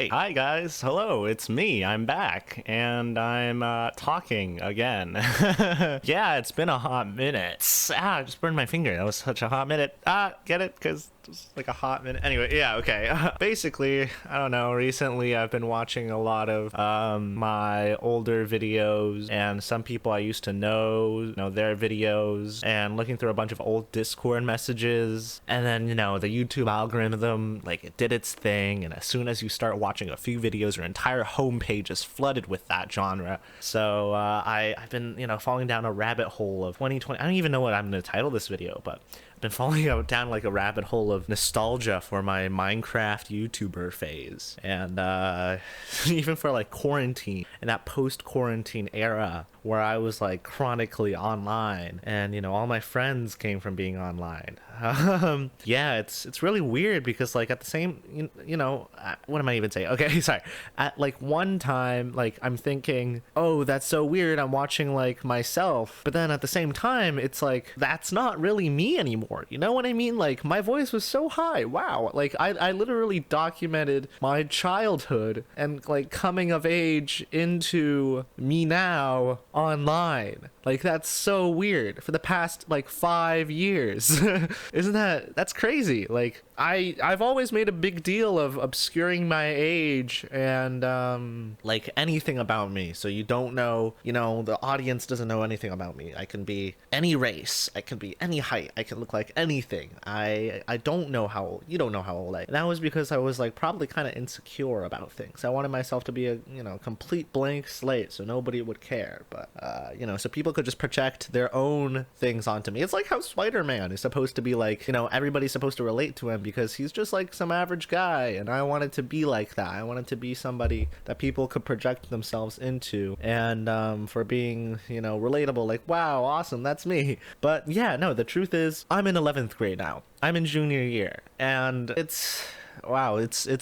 Hey, hi guys. Hello, it's me. I'm back and I'm talking again. Yeah, it's been a hot minute. I just burned my finger. That was such a hot minute. Get it? Because it's like a hot minute. Anyway, yeah, okay. Basically, I don't know. Recently, I've been watching a lot of my older videos and some people I used to know, their videos, and looking through a bunch of old Discord messages. And then, the YouTube algorithm, like, it did its thing. And as soon as you start watching a few videos, your entire homepage is flooded with that genre. So I've been, falling down a rabbit hole of 2020. I don't even know what I'm going to title this video, but I've been falling down like a rabbit hole of nostalgia for my Minecraft YouTuber phase. And even for like quarantine and that post-quarantine era where I was like chronically online and all my friends came from being online. Yeah, it's really weird because like at the same what am I even saying? Okay, sorry. At like one time, like I'm thinking, oh, that's so weird, I'm watching like myself, but then at the same time it's like that's not really me anymore. You know what I mean? Like my voice was so high. Wow. Like I literally documented my childhood and like coming of age into me now online. Like that's so weird for the past like 5 years. That's crazy. Like I've always made a big deal of obscuring my age and like anything about me, so you don't know, the audience doesn't know anything about me. I can be any race, I can be any height, I can look like anything. I don't know how old, you don't know how old I am. And that was because I was like probably kind of insecure about things. I wanted myself to be a complete blank slate so nobody would care, but so people could just project their own things onto me. It's like how Spider-Man is supposed to be like, everybody's supposed to relate to him because he's just like some average guy, and I wanted to be like that. I wanted to be somebody that people could project themselves into, and for being, relatable, like, wow, awesome, that's me. But yeah, no, the truth is I'm in 11th grade now. I'm in junior year, and it's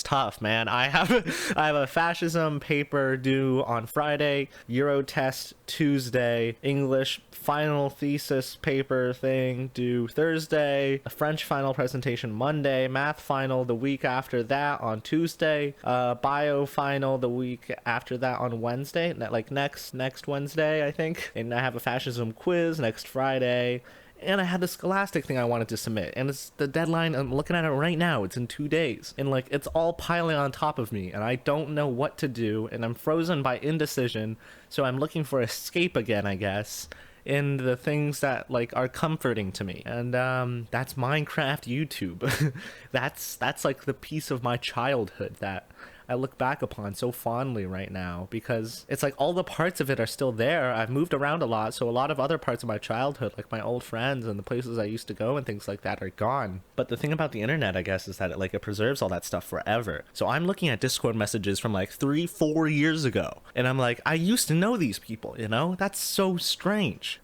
tough, man. I have a fascism paper due on Friday, Euro test Tuesday, English final thesis paper thing due Thursday, a French final presentation Monday, math final the week after that on Tuesday, bio final the week after that on Wednesday, like next Wednesday, I think, and I have a fascism quiz next Friday. And I had the Scholastic thing I wanted to submit, and it's the deadline. I'm looking at it right now. It's in 2 days, and like it's all piling on top of me, and I don't know what to do, and I'm frozen by indecision. So I'm looking for escape again, I guess, in the things that like are comforting to me, and that's Minecraft YouTube. that's like the piece of my childhood that I look back upon so fondly right now, because it's like all the parts of it are still there. I've moved around a lot, so a lot of other parts of my childhood, like my old friends and the places I used to go and things like that, are gone. But the thing about the internet, I guess, is that it preserves all that stuff forever. So I'm looking at Discord messages from like 3-4 years ago, and I'm like, I used to know these people, that's so strange.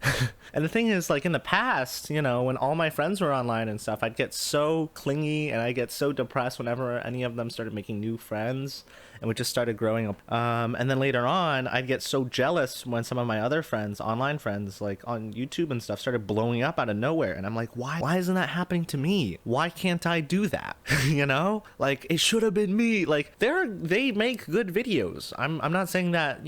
And the thing is, like in the past, when all my friends were online and stuff, I'd get so clingy and I get so depressed whenever any of them started making new friends and we just started growing up. And then later on, I'd get so jealous when some of my other friends, online friends, like on YouTube and stuff, started blowing up out of nowhere. And I'm like, why isn't that happening to me? Why can't I do that? Like it should have been me. Like they make good videos. I'm not saying that,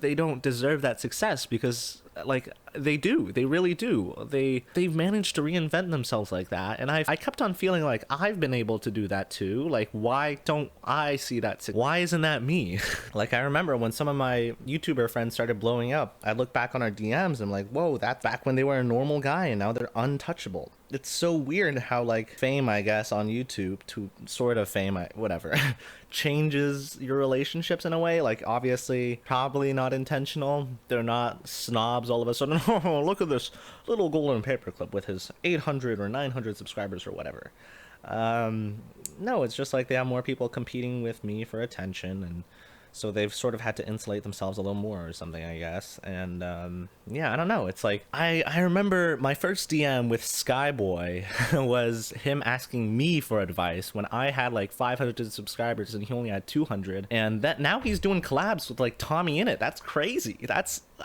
they don't deserve that success, because like they really do. They've managed to reinvent themselves like that, and I kept on feeling like I've been able to do that too. Like, why don't I see that? Why isn't that me? Like, I remember when some of my YouTuber friends started blowing up, I look back on our DMs and I'm like, whoa, that's back when they were a normal guy and now they're untouchable. It's so weird how like fame, I guess, on YouTube, to sort of fame, whatever, changes your relationships in a way. Like, obviously, probably not intentional. They're not snobs all of a sudden. Oh, look at this little golden paperclip with his 800 or 900 subscribers or whatever. No, it's just like they have more people competing with me for attention, and so they've sort of had to insulate themselves a little more or something, I guess. And yeah, I don't know. It's like I remember my first DM with Skyboy was him asking me for advice when I had like 500 subscribers and he only had 200. And that now he's doing collabs with like Tommy Innit. That's crazy.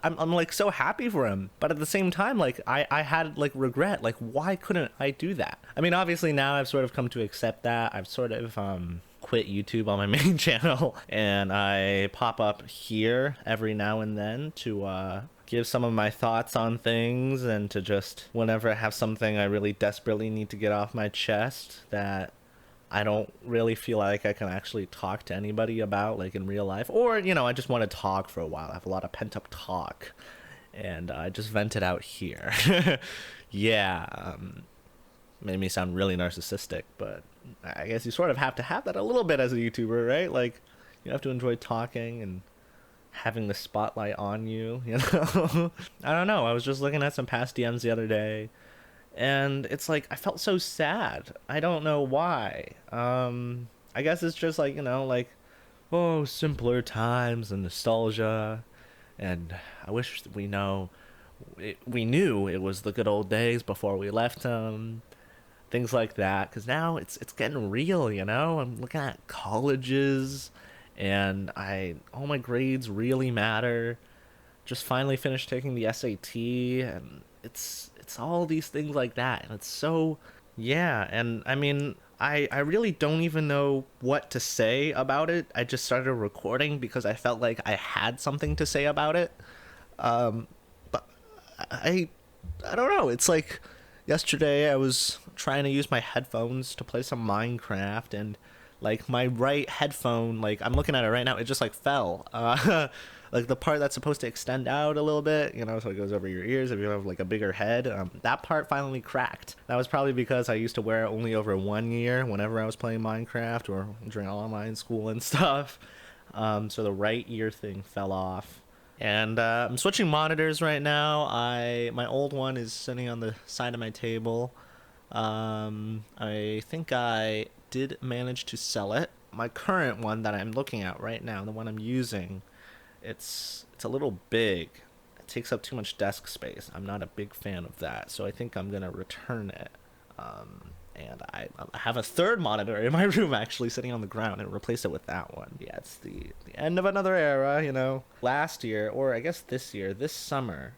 I'm like so happy for him. But at the same time, like I had like regret. Like, why couldn't I do that? I mean, obviously now I've sort of come to accept that. I've sort of quit YouTube on my main channel, and I pop up here every now and then to give some of my thoughts on things, and to just whenever I have something I really desperately need to get off my chest that I don't really feel like I can actually talk to anybody about, like in real life, or I just want to talk for a while. I have a lot of pent up talk, and I just vent it out here. Yeah, made me sound really narcissistic, but I guess you sort of have to have that a little bit as a YouTuber, right? Like, you have to enjoy talking and having the spotlight on you, you know? I don't know. I was just looking at some past DMs the other day, and it's like I felt so sad. I don't know why. I guess it's just like, like, oh, simpler times and nostalgia, and I wish we knew it was the good old days before we left them, things like that. Because now it's getting real. I'm looking at colleges, and all my grades really matter. Just finally finished taking the SAT, and it's all these things like that, and it's so, yeah. And I mean, I really don't even know what to say about it. I just started recording because I felt like I had something to say about it. But I don't know. It's like yesterday I was trying to use my headphones to play some Minecraft, and like my right headphone, like I'm looking at it right now, it just like fell. Like the part that's supposed to extend out a little bit, so it goes over your ears if you have like a bigger head. That part finally cracked. That was probably because I used to wear it only over 1 year whenever I was playing Minecraft or during online school and stuff. So the right ear thing fell off. And I'm switching monitors right now. My old one is sitting on the side of my table. I think I did manage to sell it. My current one that I'm looking at right now, the one I'm using, it's a little big. It takes up too much desk space. I'm not a big fan of that, so I think I'm gonna return it. And I have a third monitor in my room actually sitting on the ground, and replace it with that one. Yeah, it's the end of another era. Last year, or I guess this summer,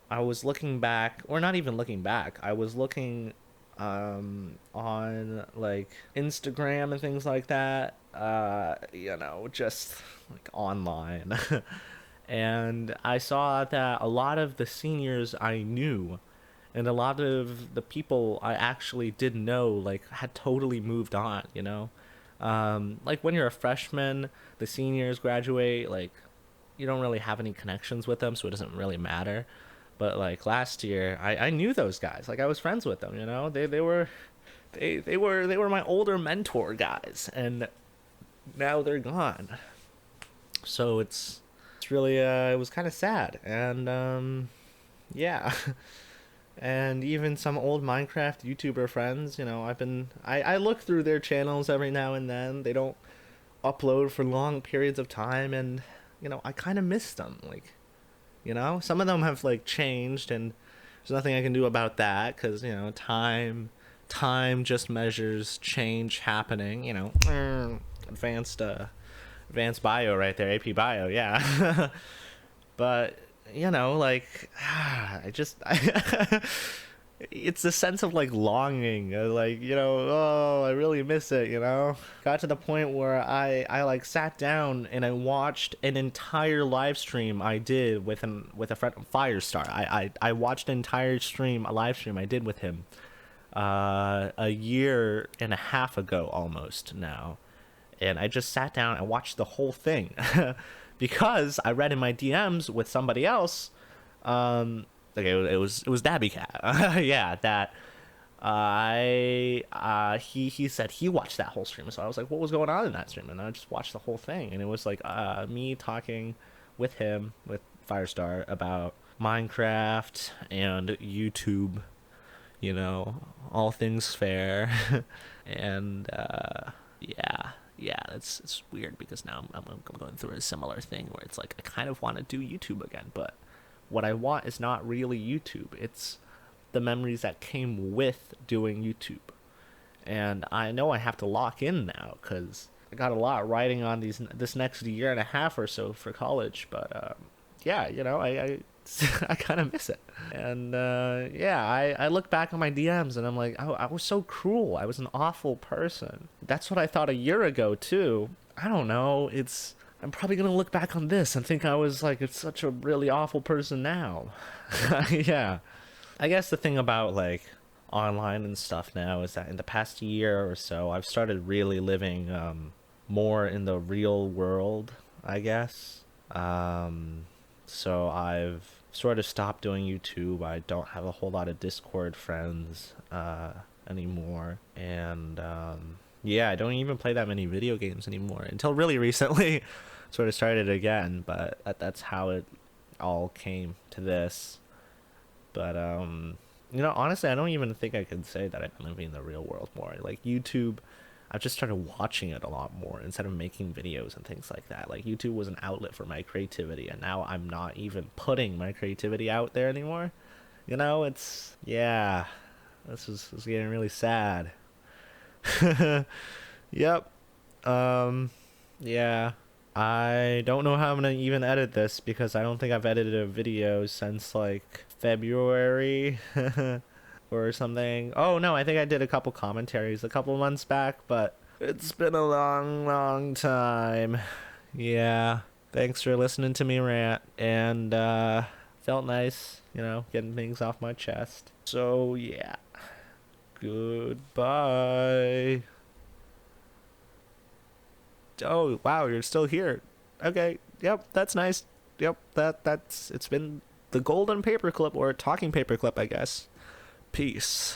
I was looking back, or not even looking back, I was looking on like Instagram and things like that, just like online. And I saw that a lot of the seniors I knew, and a lot of the people I actually did know, like, had totally moved on. Like when you're a freshman, the seniors graduate, like, you don't really have any connections with them, so it doesn't really matter. But like last year, I knew those guys. Like, I was friends with them. They were my older mentor guys, and now they're gone. So it's really it was kind of sad, and yeah. And even some old Minecraft YouTuber friends, I look through their channels every now and then. They don't upload for long periods of time, and I kind of miss them. Like, some of them have like changed, and there's nothing I can do about that, because time just measures change happening. Advanced bio right there, AP bio, yeah. But like, it's a sense of like longing, like, oh, I really miss it. Got to the point where I like sat down and I watched an entire live stream I did with a friend, Firestar. I watched an entire stream, a live stream I did with him a year and a half ago almost now, and I just sat down and watched the whole thing. Because I read in my DMs with somebody else, like it was Dabby Cat, yeah, that he said he watched that whole stream. So I was like, what was going on in that stream? And I just watched the whole thing, and it was like me talking with him, with Firestar, about Minecraft and YouTube, all things fair. And yeah, it's weird, because now I'm going through a similar thing where it's like I kind of want to do YouTube again, but what I want is not really YouTube. It's the memories that came with doing YouTube. And I know I have to lock in now, because I got a lot riding on this next year and a half or so for college. But yeah, I kind of miss it. And yeah, I look back on my DMs and I'm like, I was so cruel. I was an awful person. That's what I thought a year ago too. I don't know. I'm probably gonna look back on this and think I was like it's such a really awful person now. Yeah. I guess the thing about like online and stuff now is that in the past year or so, I've started really living more in the real world, I guess. So I've sort of stopped doing YouTube. I don't have a whole lot of Discord friends anymore, and yeah, I don't even play that many video games anymore until really recently. Sort of started again, but that's how it all came to this. But honestly, I don't even think I could say that I've been living in the real world more. Like YouTube, I've just started watching it a lot more instead of making videos and things like that. Like YouTube was an outlet for my creativity, and now I'm not even putting my creativity out there anymore. It's yeah, this is getting really sad. Yep. Yeah. I don't know how I'm gonna even edit this because I don't think I've edited a video since like February or something. Oh no, I think I did a couple commentaries a couple months back, but it's been a long, long time. Yeah. Thanks for listening to me rant, and felt nice, getting things off my chest. So yeah. Goodbye. Oh wow, you're still here. Okay, yep, that's nice. Yep, it's been the golden paperclip or talking paperclip, I guess. Peace.